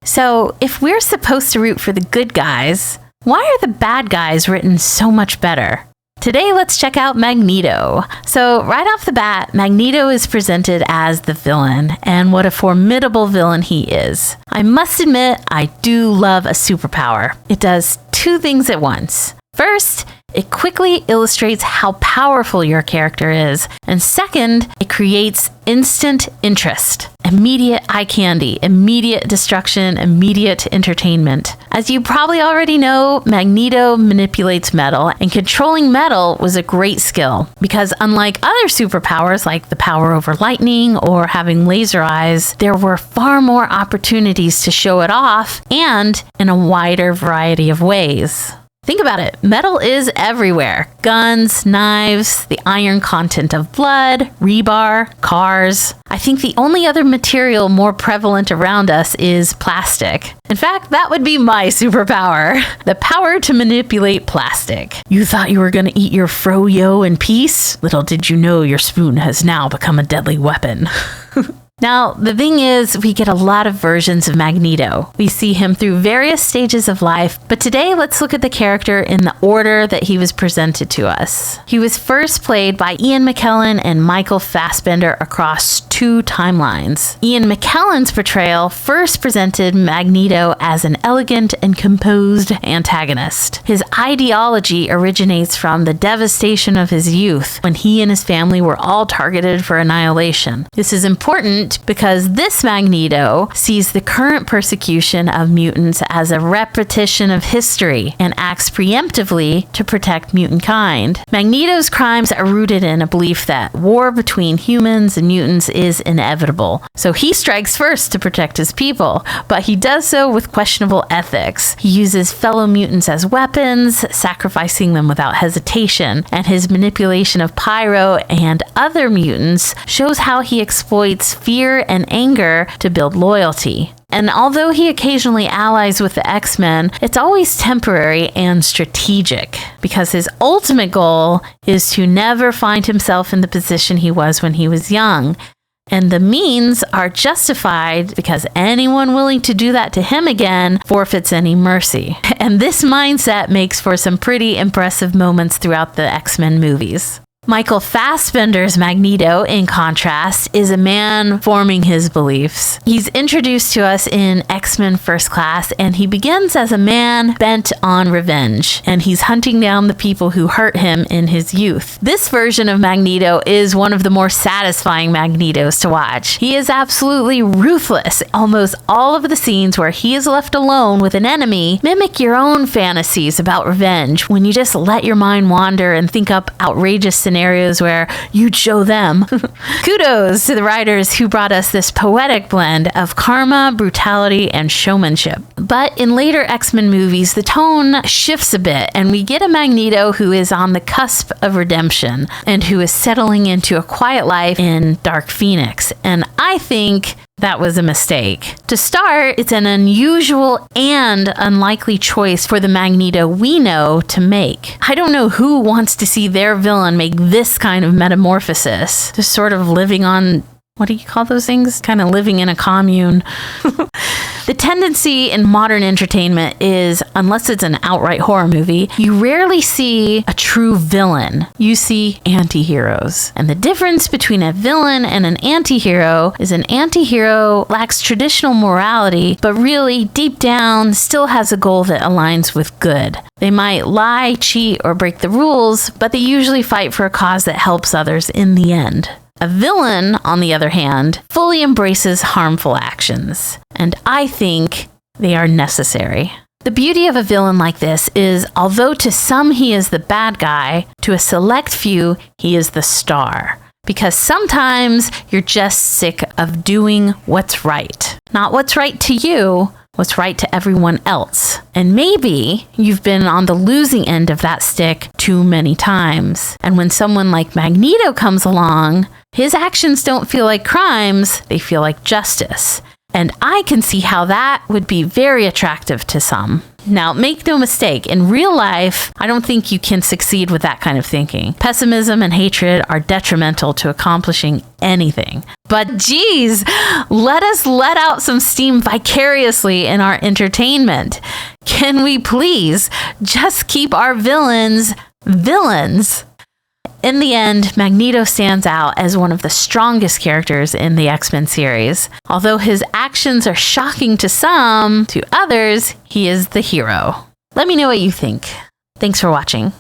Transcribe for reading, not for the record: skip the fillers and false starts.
So, if we're supposed to root for the good guys, why are the bad guys written so much better? Today, let's check out Magneto. So, right off the bat, Magneto is presented as the villain, and what a formidable villain he is. I must admit, I do love a superpower. It does two things at once. First, it quickly illustrates how powerful your character is. And second, it creates instant interest, immediate eye candy, immediate destruction, immediate entertainment. As you probably already know, Magneto manipulates metal, and controlling metal was a great skill because unlike other superpowers like the power over lightning or having laser eyes, there were far more opportunities to show it off and in a wider variety of ways. Think about it. Metal is everywhere. Guns, knives, the iron content of blood, rebar, cars. I think the only other material more prevalent around us is plastic. In fact, that would be my superpower. The power to manipulate plastic. You thought you were going to eat your froyo in peace? Little did you know your spoon has now become a deadly weapon. Now, the thing is, we get a lot of versions of Magneto. We see him through various stages of life, but today let's look at the character in the order that he was presented to us. He was first played by Ian McKellen and Michael Fassbender across two timelines. Ian McKellen's portrayal first presented Magneto as an elegant and composed antagonist. His ideology originates from the devastation of his youth when he and his family were all targeted for annihilation. This is important because this Magneto sees the current persecution of mutants as a repetition of history and acts preemptively to protect mutant kind. Magneto's crimes are rooted in a belief that war between humans and mutants is inevitable. So he strikes first to protect his people, but he does so with questionable ethics. He uses fellow mutants as weapons, sacrificing them without hesitation, and his manipulation of Pyro and other mutants shows how he exploits fear and anger to build loyalty. And although he occasionally allies with the X-Men, it's always temporary and strategic because his ultimate goal is to never find himself in the position he was when he was young. And the means are justified because anyone willing to do that to him again forfeits any mercy. And this mindset makes for some pretty impressive moments throughout the X-Men movies. Michael Fassbender's Magneto, in contrast, is a man forming his beliefs. He's introduced to us in X-Men First Class, and he begins as a man bent on revenge, and he's hunting down the people who hurt him in his youth. This version of Magneto is one of the more satisfying Magnetos to watch. He is absolutely ruthless. Almost all of the scenes where he is left alone with an enemy mimic your own fantasies about revenge when you just let your mind wander and think up outrageous scenarios where you'd show them. Kudos to the writers who brought us this poetic blend of karma, brutality, and showmanship. But in later X-Men movies, the tone shifts a bit, and we get a Magneto who is on the cusp of redemption and who is settling into a quiet life in Dark Phoenix. And I think that was a mistake. To start, it's an unusual and unlikely choice for the Magneto we know to make. I don't know who wants to see their villain make this kind of metamorphosis. Just sort of living on, what do you call those things? Kind of living in a commune. The tendency in modern entertainment is, unless it's an outright horror movie, you rarely see a true villain. You see anti-heroes. And the difference between a villain and an anti-hero is an anti-hero lacks traditional morality, but really, deep down, still has a goal that aligns with good. They might lie, cheat, or break the rules, but they usually fight for a cause that helps others in the end. A villain, on the other hand, fully embraces harmful actions, and I think they are necessary. The beauty of a villain like this is, although to some he is the bad guy, to a select few he is the star. Because sometimes you're just sick of doing what's right. Not what's right to you, what's right to everyone else. And maybe you've been on the losing end of that stick too many times. And when someone like Magneto comes along, his actions don't feel like crimes, they feel like justice. And I can see how that would be very attractive to some. Now, make no mistake, in real life, I don't think you can succeed with that kind of thinking. Pessimism and hatred are detrimental to accomplishing anything. But geez, let us let out some steam vicariously in our entertainment. Can we please just keep our villains villains? In the end, Magneto stands out as one of the strongest characters in the X-Men series. Although his actions are shocking to some, to others, he is the hero. Let me know what you think. Thanks for watching.